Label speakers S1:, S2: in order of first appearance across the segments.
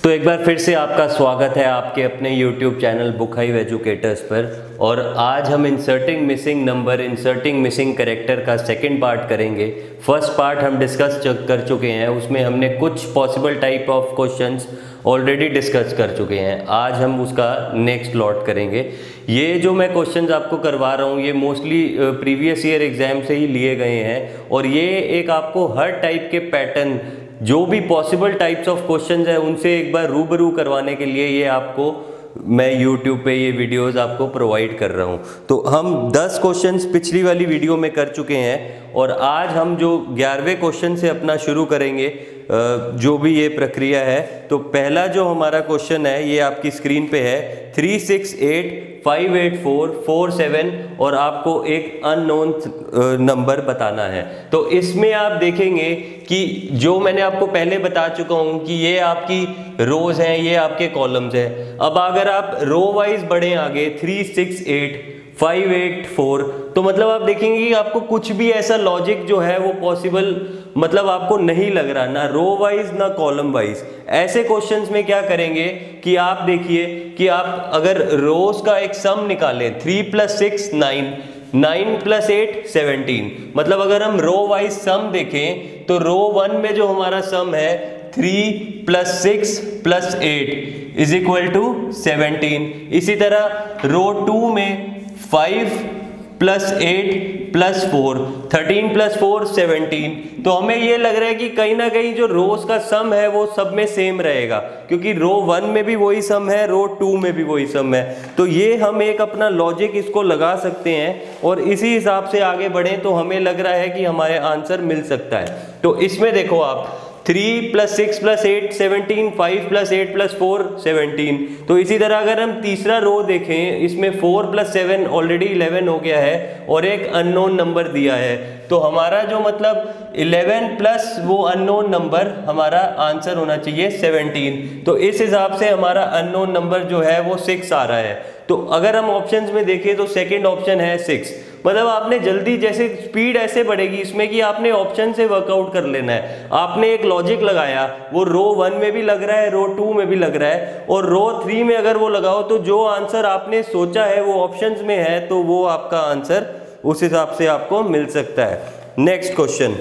S1: तो एक बार फिर से आपका स्वागत है आपके अपने YouTube channel book hive educators पर। और आज हम inserting missing number, inserting missing character का सेकंड पार्ट करेंगे। फर्स्ट पार्ट हम डिस्कस कर चुके हैं, उसमें हमने कुछ possible type of questions already discuss कर चुके हैं। आज हम उसका नेक्स्ट लॉट करेंगे। ये जो मैं क्वेश्चंस आपको करवा रहा हूँ ये मोस्टली प्रीवियस ईयर एग्जाम से ही लिए गए हैं, और ये एक आपको हर टाइप के पैटर्न, जो भी पॉसिबल टाइप्स ऑफ क्वेश्चंस हैं उनसे एक बार रूबरू करवाने के लिए ये आपको मैं YouTube पे ये वीडियोस आपको प्रोवाइड कर रहा हूँ। तो हम 10 क्वेश्चंस पिछली वाली वीडियो में कर चुके हैं, और आज हम जो 11वें क्वेश्चन से अपना शुरू करेंगे जो भी ये प्रक्रिया है। तो पहला जो हमारा क्वेश्चन है ये आपकी स्क्रीन पे है 3685847, और आपको एक अननोन नंबर बताना है। तो इसमें आप देखेंगे कि जो मैंने आपको पहले बता चुका हूं कि ये आपकी रोज हैं, ये आपके कॉलम्स हैं। अब अगर आप रो वाइज बढ़े आगे 36858 तो मतलब आप देखेंगे कि आपको कुछ भी ऐसा लॉजिक जो है वो पॉसिबल मतलब आपको नहीं लग रहा, ना रो वाइज ना कॉलम वाइज। ऐसे क्वेश्चंस में क्या करेंगे कि आप देखिए कि आप अगर रोज का एक सम निकालें 3 + 6 9, 9 + 8 17, मतलब अगर हम रो वाइज सम देखें तो रो 1 में जो हमारा सम है 3 + 6 + 8 = 17। इसी तरह रो 2 में 5 + 8 + 4 13 + 4 17। तो हमें ये लग रहा है कि कहीं ना कहीं जो रोज का सम है वो सब में सेम रहेगा, क्योंकि रो 1 में भी वही सम है, रो 2 में भी वही सम है। तो ये हम एक अपना लॉजिक इसको लगा सकते हैं, और इसी हिसाब से आगे बढ़ें तो हमें लग रहा है कि हमारे आंसर मिल सकता है। तो इसमें देखो आप 3 + 6 + 8 17, 5 + 8 + 4 17। तो इसी तरह अगर हम तीसरा रो देखें, इसमें 4 + 7 ऑलरेडी 11 हो गया है, और एक अननोन नंबर दिया है। तो हमारा जो मतलब 11 प्लस वो अननोन नंबर, हमारा आंसर होना चाहिए 17। तो इस हिसाब से हमारा अननोन नंबर जो है वो 6 आ रहा है। तो अगर हम ऑप्शंस में देखें तो सेकंड ऑप्शन है 6। मतलब आपने जल्दी, जैसे स्पीड ऐसे बढ़ेगी इसमें कि आपने ऑप्शन से वर्कआउट कर लेना है। आपने एक लॉजिक लगाया, वो रो 1 में भी लग रहा है, रो 2 में भी लग रहा है, और रो 3 में अगर वो लगाओ तो जो आंसर आपने सोचा है वो ऑप्शंस में है, तो वो आपका आंसर उस हिसाब से आपको मिल सकता है। Next question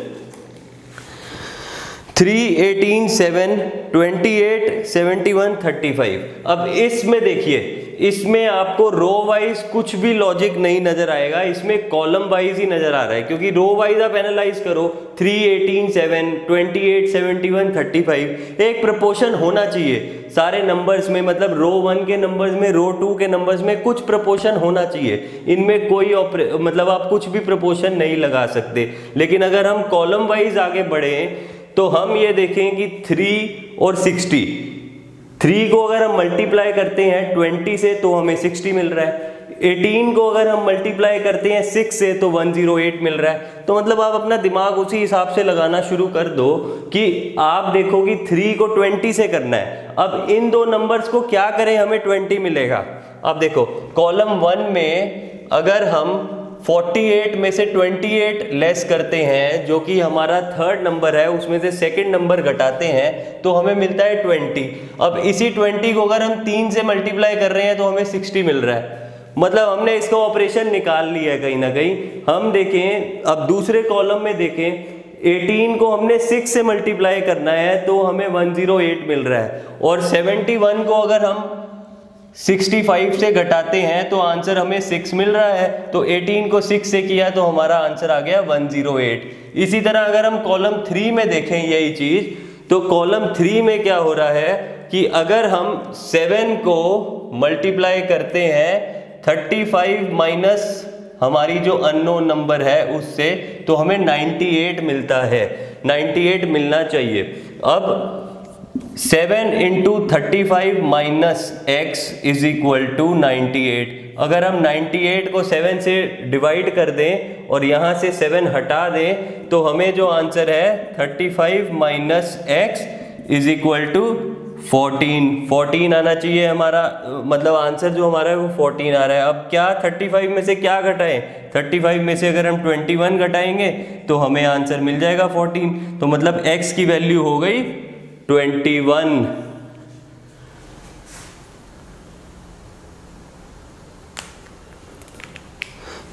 S1: 3 18 7 28 71 35। अब इसमें देखिए, इसमें आपको रो वाइज कुछ भी लॉजिक नहीं नजर आएगा, इसमें कॉलम वाइज ही नजर आ रहा है, क्योंकि रो वाइज आप एनालाइज करो 3 18 7 28 71 35 एक प्रपोर्शन होना चाहिए सारे नंबर्स में। मतलब रो 1 के नंबर्स में, रो 2 के नंबर्स में कुछ प्रपोर्शन होना चाहिए। इनमें कोई मतलब आप कुछ भी प्रपोर्शन नहीं लगा सकते। लेकिन अगर हम कॉलम वाइज आगे बढ़े तो हम ये देखें कि 3 और 60, 3 को अगर हम मल्टीप्लाई करते हैं 20 से तो हमें 60 मिल रहा है। 18 को अगर हम मल्टीप्लाई करते हैं 6 से तो 108 मिल रहा है। तो मतलब आप अपना दिमाग उसी हिसाब से लगाना शुरू कर दो कि आप देखो कि 3 को 20 से करना है। अब इन दो नंबर्स को क्या करें, हमें 20 मिलेगा। अब देखो कॉलम 1 में अगर हम 48 में से 28 लेस करते हैं, जो कि हमारा थर्ड नंबर है, उसमें से सेकंड नंबर घटाते हैं तो हमें मिलता है 20। अब इसी 20 को अगर हम 3 से मल्टीप्लाई कर रहे हैं तो हमें 60 मिल रहा है। मतलब हमने इसका ऑपरेशन निकाल लिया है कहीं ना कहीं। हम देखें, अब दूसरे कॉलम में देखें, 18 को हमने 6 से मल्टीप्लाई करना है तो हमें 108 मिल रहा है, और 71 को अगर हम 65 से घटाते हैं तो आंसर हमें 6 मिल रहा है। तो 18 को 6 से किया तो हमारा आंसर आ गया 108। इसी तरह अगर हम कॉलम 3 में देखें यही चीज, तो कॉलम 3 में क्या हो रहा है कि अगर हम 7 को मल्टीप्लाई करते हैं 35 माइनस हमारी जो अननोन नंबर है उससे, तो हमें 98 मिलता है। 98 मिलना चाहिए। अब 7 × 35 - x = 98। अगर हम 98 को 7 से डिवाइड कर दें और यहाँ से 7 हटा दें तो हमें जो आंसर है 35 - x = 14 आना चाहिए हमारा। मतलब आंसर जो हमारा है वो 14 आ रहा है। अब क्या 35 में से क्या घटाएं? 35 में से अगर हम 21 घटाएंगे तो हमें आंसर मिल जाएगा 14। तो मतलब x की वैल्यू हो गई 21।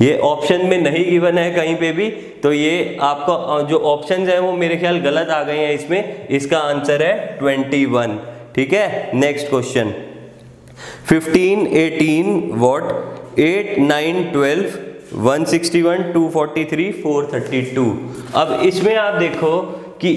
S1: ये ऑप्शन में नहीं गिवन है कहीं पे भी, तो ये आपका जो ऑप्शंस है वो मेरे ख्याल गलत आ गए हैं इसमें। इसका आंसर है 21। ठीक है, नेक्स्ट क्वेश्चन 15, 18 वॉट, 8, 9, 12, 161, 243, 432। अब इसमें आप देखो कि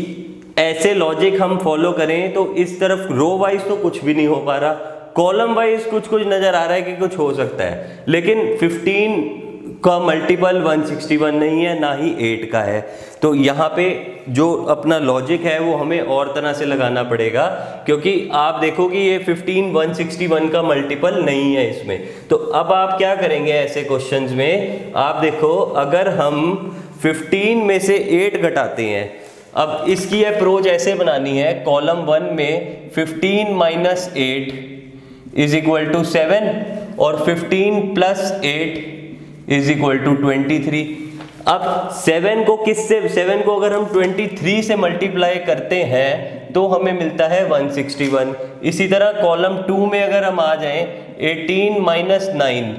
S1: ऐसे लॉजिक हम फॉलो करें तो इस तरफ रो वाइज तो कुछ भी नहीं हो पा रहा, कॉलम वाइज कुछ कुछ नजर आ रहा है कि कुछ हो सकता है, लेकिन 15 का मल्टीपल 161 नहीं है, ना ही 8 का है। तो यहाँ पे जो अपना लॉजिक है वो हमें और तरह से लगाना पड़ेगा, क्योंकि आप देखो कि ये 15 161 का मल्टीपल नहीं है इसमें। तो अब आप क्या करेंगे ऐसे क्वेश्चंस में, आप देखो अगर हम 15 में से 8 घटाते हैं, अब इसकी अप्रोच ऐसे बनानी है, कॉलम 1 में 15 माइनस 8 इज इक्वल टू 7 और 15 प्लस 8 इज इक्वल टू 23। अब 7 को अगर हम 23 से मल्टीप्लाई करते हैं तो हमें मिलता है 161। इसी तरह कॉलम 2 में अगर हम आ जाएं, 18 माइनस 9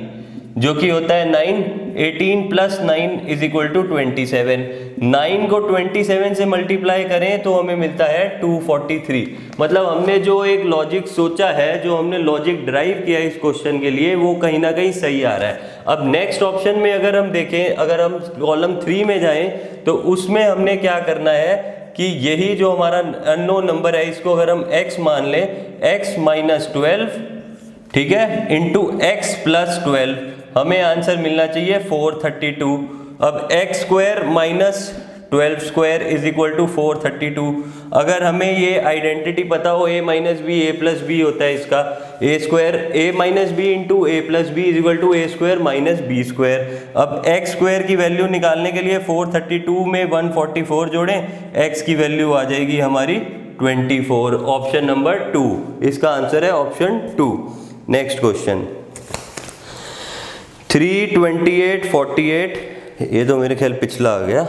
S1: जो कि होता है 9, 18 प्लस 9 इज इक्वल टू 27। 9 को 27 से मल्टीप्लाई करें तो हमें मिलता है 243। मतलब हमने जो एक लॉजिक सोचा है, जो हमने लॉजिक ड्राइव किया इस क्वेश्चन के लिए, वो कहीं ना कहीं सही आ रहा है। अब नेक्स्ट ऑप्शन में अगर हम देखें, अगर हम कॉलम 3 में जाएं तो उसमें हमने क्या करना है कि यही जो हमारा अननोन नंबर है इसको अगर हम x मान लें, x माइनस 12, ठीक है, इंटू x प्लस 12, हमें आंसर मिलना चाहिए 432। अब x square minus 12 square is equal to 432। अगर हमें ये आइडेंटिटी पता हो a minus B A plus B होता है इसका, a square a minus B into A plus B is equal to A square minus B square. अब x square की वैल्यू निकालने के लिए 432 में 144 जोड़ें, x की वैल्यू आ जाएगी हमारी 24। ऑप्शन नंबर 2 इसका आंसर है, ऑप्शन 2। नेक्स्ट क्वेश्चन 3, 28, 48, ये तो मेरे ख्याल पिछला आ गया।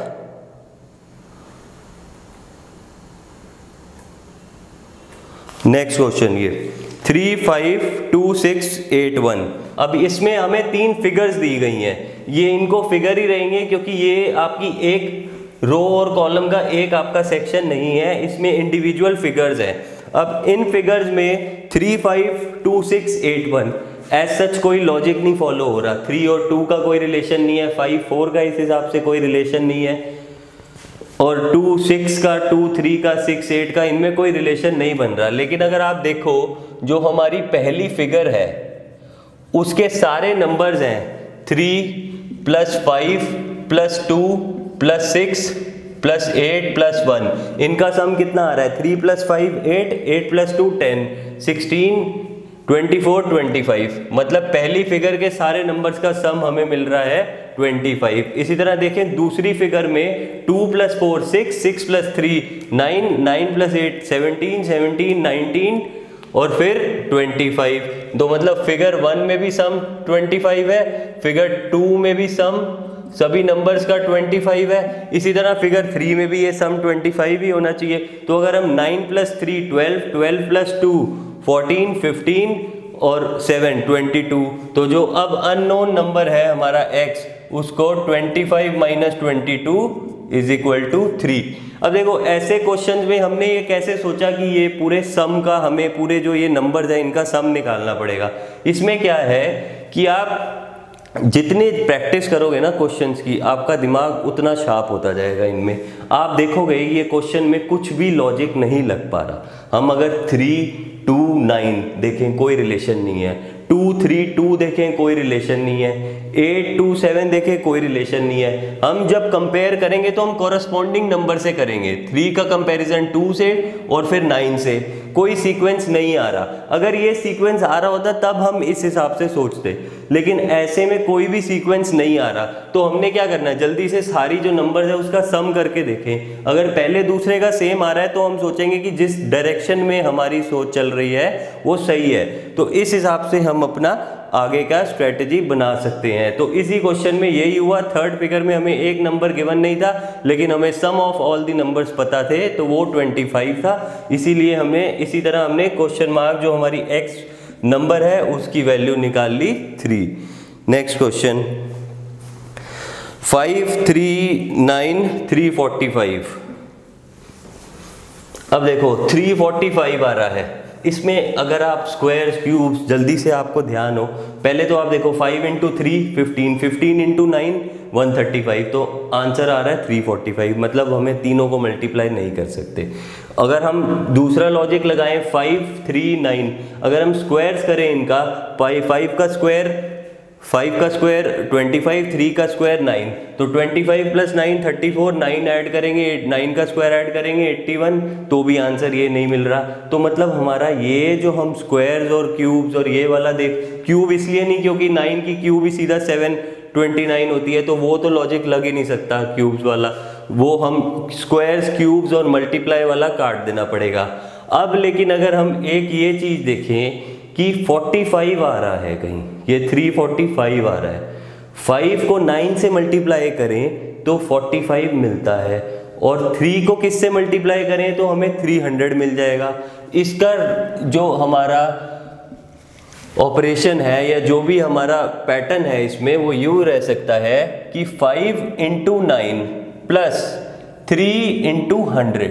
S1: नेक्स्ट क्वेश्चन ये 3, 5, 2, 6, 8, 1। अब इसमें हमें 3 फिगर्स दी गई हैं, ये इनको फिगर ही रहेंगे क्योंकि ये आपकी एक रो और कॉलम का एक आपका सेक्शन नहीं है, इसमें इंडिविजुअल फिगर्स हैं। अब इन फिगर्स में 3, 5, 2, 6, 8, 1 एज सच कोई लॉजिक नहीं फॉलो हो रहा। 3 और 2 का कोई रिलेशन नहीं है, 5, 4 का इस हिसाब से कोई रिलेशन नहीं है, और 2, 6 का, 2, 3 का, 6, 8 का, इनमें कोई रिलेशन नहीं बन रहा। लेकिन अगर आप देखो जो हमारी पहली फिगर है उसके सारे नंबर्स हैं 3 plus 5 plus 2 plus 6 plus 8 plus 1, इनका सम कितना आ रहा है? 3 प्लस 5 8, 8 प्लस 2 10, 16, 24, 25। मतलब पहली फिगर के सारे नंबर्स का सम हमें मिल रहा है 25। इसी तरह देखें दूसरी फिगर में 2 प्लस 4 6, 6 प्लस 3 9, 9 प्लस 8 17, 17 19 और फिर 25। तो मतलब फिगर 1 में भी सम 25 है, फिगर 2 में भी सम सभी नंबर्स का 25 है, इसी तरह फिगर 3 में भी ये सम 25 ही होना चाहिए। तो अगर हम 9 प्लस 3 12, 12 प्लस 2 14, 15 और 7 22, तो जो अब अननोन नंबर है हमारा x, उसको 25 माइनस 22 इज इक्वल टू 3। अब देखो ऐसे क्वेश्चंस में हमने ये कैसे सोचा कि ये पूरे सम का, हमें पूरे जो ये नंबर्स है इनका सम निकालना पड़ेगा। इसमें क्या है कि आप जितनी प्रैक्टिस करोगे ना क्वेश्चंस की, आपका दिमाग उतना शार्प होता जाएगा। इनमें आप देखोगे ये क्वेश्चन में कुछ भी लॉजिक नहीं लग पा रहा। हम अगर 3, 2, 9 देखें कोई रिलेशन नहीं है, 2, 3, 2 देखें कोई रिलेशन नहीं है, 8, 2, 7 देखें कोई रिलेशन नहीं है। हम जब कंपेयर करेंगे तो हम कॉरस्पॉन्डिंग नंबर से करेंगे, 3 का कंपैरिजन 2 से और फिर 9 से, कोई सीक्वेंस नहीं आ रहा। अगर ये सीक्वेंस आ रहा होता तब हम इस हिसाब से सोचते, लेकिन ऐसे में कोई भी सीक्वेंस नहीं आ रहा। तो हमने क्या करना है, जल्दी से सारी जो नंबर है उसका सम करके देखें। अगर पहले दूसरे का सेम आ रहा है तो हम सोचेंगे कि जिस डायरेक्शन में हमारी सोच चल रही है वो सही है, तो इस हिसाब से हम अपना आगे का स्ट्रेटजी बना सकते हैं। तो इसी क्वेश्चन में यही हुआ। थर्ड फिगर में हमें एक नंबर गिवन नहीं था, लेकिन हमें सम ऑफ ऑल द नंबर्स पता थे, तो वो 25 था। इसीलिए हमने इसी तरह हमने क्वेश्चन मार्क जो हमारी x नंबर है उसकी वैल्यू निकाल ली 3। Next question 5 3 9 345। अब देखो 345 आ रहा है, इसमें अगर आप स्क्वायर क्यूब्स जल्दी से आपको ध्यान हो, पहले तो आप देखो 5 इंटू 3 15, 15 इंटू 9 135, तो आंसर आ रहा है 345। मतलब हमें तीनों को मल्टीप्लाई नहीं कर सकते। अगर हम दूसरा लॉजिक लगाएं 5 3 9, अगर हम स्क्वायर्स करें इनका, 5 का स्क्वायर 25, 3 का स्क्वायर 9, तो 25 प्लस 9 34, 9 ऐड करेंगे 9 का स्क्वायर ऐड करेंगे 81, तो भी आंसर ये नहीं मिल रहा। तो मतलब हमारा ये जो हम स्क्वायर्स और क्यूब्स और ये वाला देख, क्यूब इसलिए नहीं क्योंकि 9 की क्यूब ही सीधा 729 होती है, तो वो तो लॉजिक लग ही नहीं सकता क्यूब्स वाला, वो हम स्क्वायर्स क्यूब्स और मल्टीप्लाई वाला काट देना पड़ेगा। अब लेकिन अगर हम एक ये चीज देखें कि 45 आ रहा है कहीं, ये 345 आ रहा है, 5 को 9 से मल्टीप्लाई करें तो 45 मिलता है, और 3 को किससे मल्टीप्लाई करें तो हमें 300 मिल जाएगा। इसका जो हमारा ऑपरेशन है या जो भी हमारा पैटर्न है इसमें, वो यूँ रह सकता है कि 5 into 9 plus 3 into 100,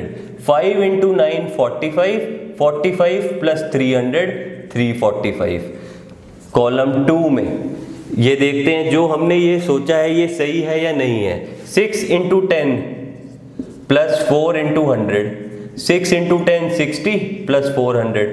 S1: 5 into 9 45, 45 plus 300 345। Column 2 में ये देखते हैं जो हमने ये सोचा है ये सही है या नहीं है। 6 into 10 plus 4 into 100, 6 into 10 60 plus 400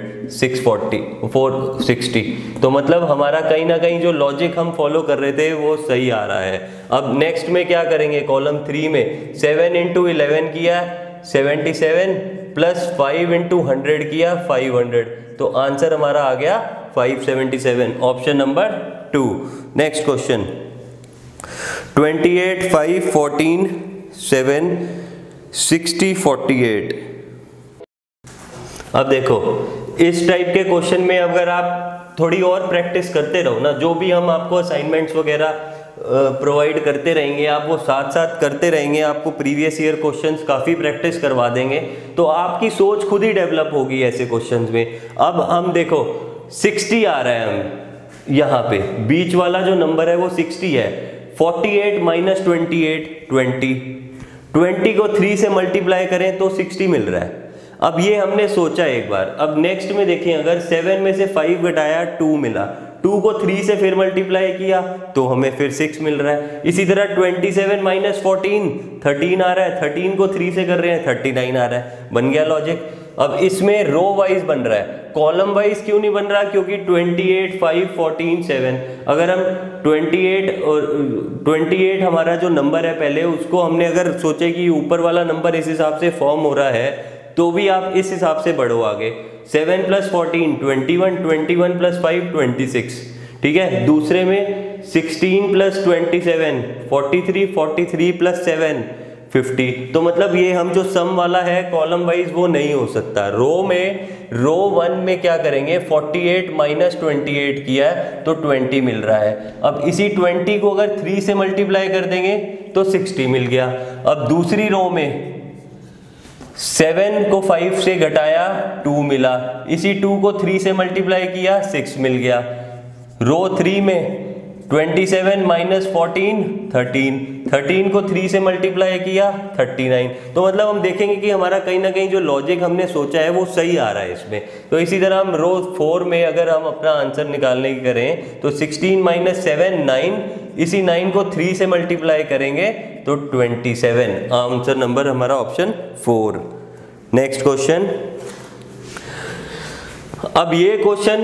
S1: 460। तो मतलब हमारा कहीं ना कहीं जो लॉजिक हम फॉलो कर रहे थे वो सही आ रहा है। अब नेक्स्ट में क्या करेंगे, कॉलम 3 में 7 इंटू 11 किया 77 प्लस 5 इंटू 100 किया 500, तो आंसर हमारा आ गया 577, ऑप्शन नंबर 2। Next question 28 5 14 7 60 48। अब देखो इस टाइप के क्वेश्चन में अगर आप थोड़ी और प्रैक्टिस करते रहो ना, जो भी हम आपको असाइनमेंट्स वगैरह प्रोवाइड करते रहेंगे, आप वो साथ साथ करते रहेंगे, आपको प्रीवियस ईयर क्वेश्चंस काफ़ी प्रैक्टिस करवा देंगे, तो आपकी सोच खुद ही डेवलप होगी ऐसे क्वेश्चंस में। अब हम देखो 60 आ रहा है, हम यहाँ पे बीच वाला जो नंबर है वो 60 है, 48 माइनस 28 20 को 3 से मल्टीप्लाई करें तो 60 मिल रहा है। अब ये हमने सोचा एक बार। अब नेक्स्ट में देखिए, अगर 7 में से 5 घटाया 2 मिला, 2 को 3 से फिर मल्टीप्लाई किया तो हमें फिर 6 मिल रहा है। इसी तरह 27 माइनस 14 13 आ रहा है, 13 को 3 से कर रहे हैं 39 आ रहा है। बन गया लॉजिक। अब इसमें रो वाइज बन रहा है, कॉलम वाइज क्यों नहीं बन रहा, क्योंकि 28 5 14 7, अगर हम 28 हमारा जो नंबर है पहले उसको हमने अगर सोचे कि ऊपर वाला नंबर इस हिसाब से फॉर्म हो रहा है तो भी आप इस हिसाब से बढ़ो आगे। 7 प्लस 14 21, 21 प्लस 5 26, ठीक है। दूसरे में 16 प्लस 27 43, 43 प्लस 7 50। तो मतलब ये हम जो सम वाला है कॉलम वाइज वो नहीं हो सकता। रो 1 में क्या करेंगे, 48 माइनस 28 किया है तो 20 मिल रहा है। अब इसी 20 को अगर 3 से मल्टीप्लाई कर देंगे तो 60 मिल गया। अब दूसरी रो में 7 को 5 से घटाया 2 मिला, इसी 2 को 3 से मल्टीप्लाई किया 6 मिल गया। रो 3 में 27 माइनस 14 13, 13 को 3 से मल्टीप्लाई किया 39। तो मतलब हम देखेंगे कि हमारा कहीं ना कहीं जो लॉजिक हमने सोचा है वो सही आ रहा है इसमें। तो इसी तरह हम रो 4 में अगर हम अपना आंसर निकालने की करें तो 16 माइनस 7 9, इसी 9 को 3 से मल्टीप्लाई करेंगे तो 27, आंसर नंबर हमारा ऑप्शन 4। Next question. अब ये क्वेश्चन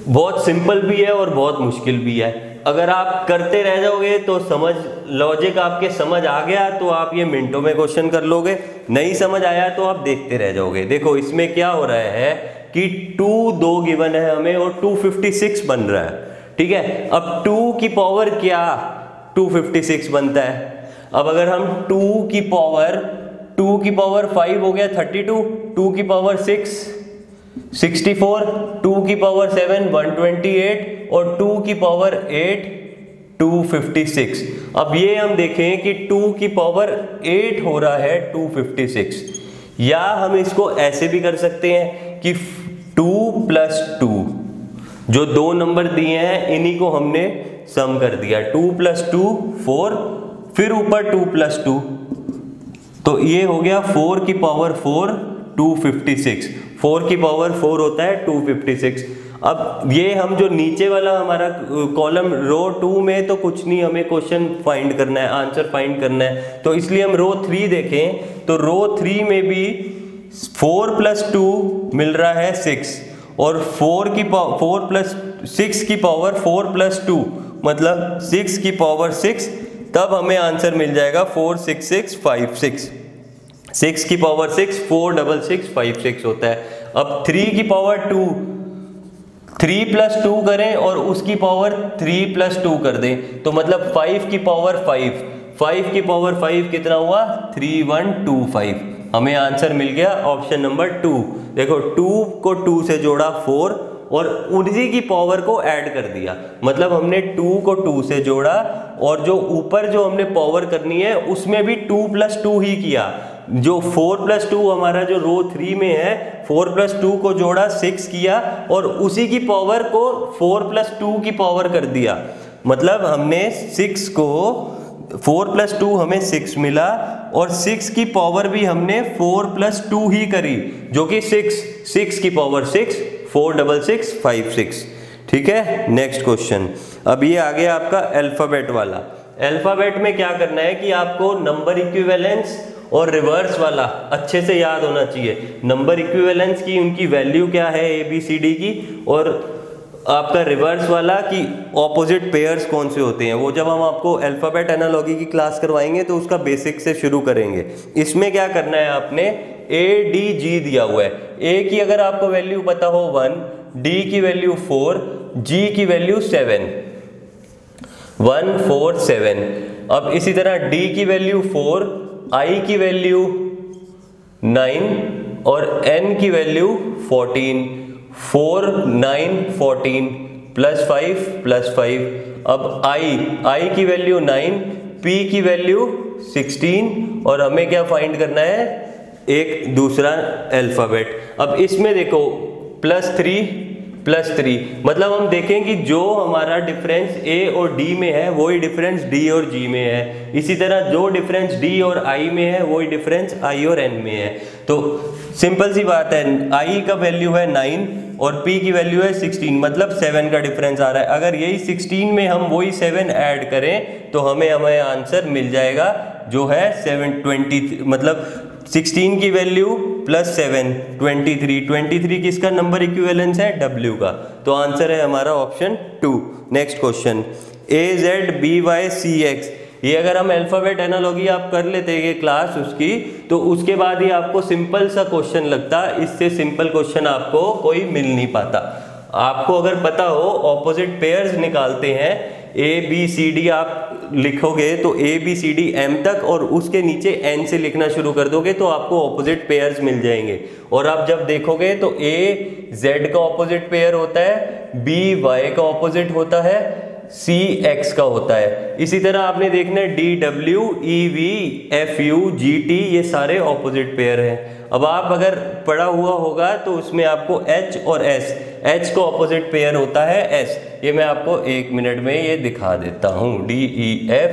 S1: बहुत सिंपल भी है और बहुत मुश्किल भी है। अगर आप करते रह जाओगे तो समझ लॉजिक आपके समझ आ गया तो आप ये मिनटों में क्वेश्चन कर लोगे, नहीं समझ आया तो आप देखते रह जाओगे। देखो इसमें क्या हो रहा है कि 2 गिवन है हमें और 256 बन रहा है, ठीक है। अब 2 की पावर क्या 256 बनता है। अब अगर हम 2 की पावर 5 हो गया 32, 2 की पावर 6 64, 2 की पावर 7 128 और 2 की पावर 8 256। अब ये हम देखें कि 2 की पावर 8 हो रहा है 256, या हम इसको ऐसे भी कर सकते हैं कि 2 प्लस 2, जो दो नंबर दिए हैं इन्हीं को हमने सम कर दिया, 2 प्लस 2 4 फिर ऊपर 2 + 2, तो ये हो गया 4 की पावर 4 256, 4 की पावर 4 होता है 256। अब ये हम जो नीचे वाला हमारा कॉलम रो 2 में तो कुछ नहीं, हमें क्वेश्चन फाइंड करना है, आंसर फाइंड करना है, तो इसलिए हम रो 3 देखें तो रो 3 में भी 4 + 2 मिल रहा है 6, और 4 + 6 की पावर 4 + 2 मतलब 6 की पावर 6, तब हमें आंसर मिल जाएगा 46656। 6 की पावर 6 46656 होता है। अब 3 की पावर 2, 3 + 2 करें और उसकी पावर 3 + 2 कर दें, तो मतलब 5 की पावर 5, 5 की पावर 5 कितना हुआ 3125। हमें आंसर मिल गया ऑप्शन नंबर 2। देखो 2 को 2 से जोड़ा 4 और उसी की पावर को ऐड कर दिया, मतलब हमने 2 को 2 से जोड़ा और जो ऊपर जो हमने पावर करनी है उसमें भी 2 + 2 ही किया। जो 4 + 2 हमारा जो रो 3 में है, 4 + 2 को जोड़ा 6 किया और उसी की पावर को 4 + 2 की पावर कर दिया, मतलब हमने 6 को 4 + 2 हमें 6 मिला और 6 की पावर भी हमने 4 + 2 ही करी जो कि 6 की पावर 6 46656। ठीक है, नेक्स्ट क्वेश्चन। अब ये आ गया आपका अल्फाबेट वाला। अल्फाबेट में क्या करना है कि आपको नंबर इक्विवेलेंस और रिवर्स वाला अच्छे से याद होना चाहिए। नंबर इक्विवेलेंस की उनकी वैल्यू क्या है ABCD की, और आपका रिवर्स वाला कि ऑपोजिट पेयर्स कौन से होते हैं, वो जब हम आपको अल्फाबेट एनालॉजी की क्लास करवाएंगे तो उसका बेसिक से शुरू करेंगे। इसमें क्या करना है, आपने ADG दिया हुआ है। A की अगर आपको वैल्यू पता हो 1, D की वैल्यू 4, G की वैल्यू 7, 1 4 7। अब इसी तरह D की वैल्यू 4, I की वैल्यू 9 और N की वैल्यू 14, 4 9 14 +5 +5। अब I की वैल्यू 9, P की वैल्यू 16 और हमें क्या फाइंड करना है, एक दूसरा अल्फाबेट। अब इसमें देखो +3 मतलब हम देखें कि जो हमारा डिफरेंस A और D में है वही डिफरेंस D और G में है, इसी तरह जो डिफरेंस D और I में है वही डिफरेंस I और N में है। तो सिंपल सी बात है, I का वैल्यू है 9 और P की वैल्यू है 16, मतलब 7 का डिफरेंस आ रहा है। अगर यही 16 में हम वही 7 ऐड करें तो हमें आंसर मिल जाएगा जो है 720, मतलब 16 की वैल्यू +7 23 किसका नंबर इक्विवेलेंस है, W का। तो आंसर है हमारा ऑप्शन 2। Next question, AZBYCX। ये अगर हम अल्फाबेट एनालॉजी आप कर लेते हैं क्लास उसकी, तो उसके बाद ही आपको सिंपल सा क्वेश्चन लगता, इससे सिंपल क्वेश्चन आपको कोई मिल नहीं पाता। आपको अगर पता हो ऑपोजिट पेयर्स निकालते हैं, ABCD आप लिखोगे तो ABCD M तक और उसके नीचे N से लिखना शुरू कर दोगे तो आपको ऑपोजिट पेयर्स मिल जाएंगे। और आप जब देखोगे तो A Z का ऑपोजिट पेयर होता है, B Y का ऑपोजिट होता है, C X का होता है। इसी तरह आपने देखना है D W E V F U G T, ये सारे ऑपोजिट पेयर हैं। अब आप अगर पढ़ा हुआ होगा तो उसमें आपको H और S, H का ऑपोजिट पेयर होता है S। ये मैं आपको 1 मिनट में ये दिखा देता हूँ, D E F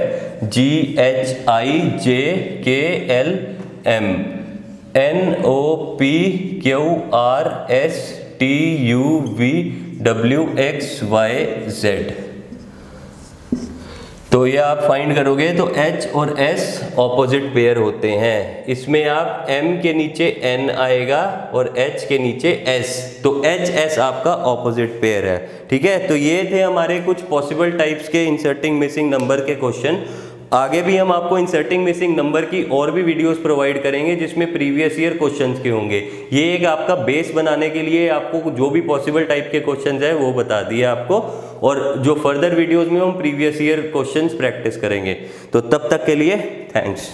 S1: G H I J K L M N O P Q R S T U V W X Y Z। तो ये आप फाइंड करोगे तो H और S ऑपोजिट पेयर होते हैं। इसमें आप M के नीचे N आएगा और H के नीचे S, तो H S आपका ऑपोजिट पेयर है। ठीक है, तो ये थे हमारे कुछ पॉसिबल टाइप्स के इंसर्टिंग मिसिंग नंबर के क्वेश्चन। आगे भी हम आपको इंसर्टिंग मिसिंग नंबर की और भी वीडियोस प्रोवाइड करेंगे जिसमें प्रीवियस ईयर क्वेश्चंस के होंगे। ये एक आपका बेस बनाने के लिए आपको जो भी पॉसिबल टाइप के क्वेश्चंस है वो बता दिए आपको, और जो फर्दर वीडियोस में हम प्रीवियस ईयर क्वेश्चंस प्रैक्टिस करेंगे। तो तब तक के लिए थैंक्स।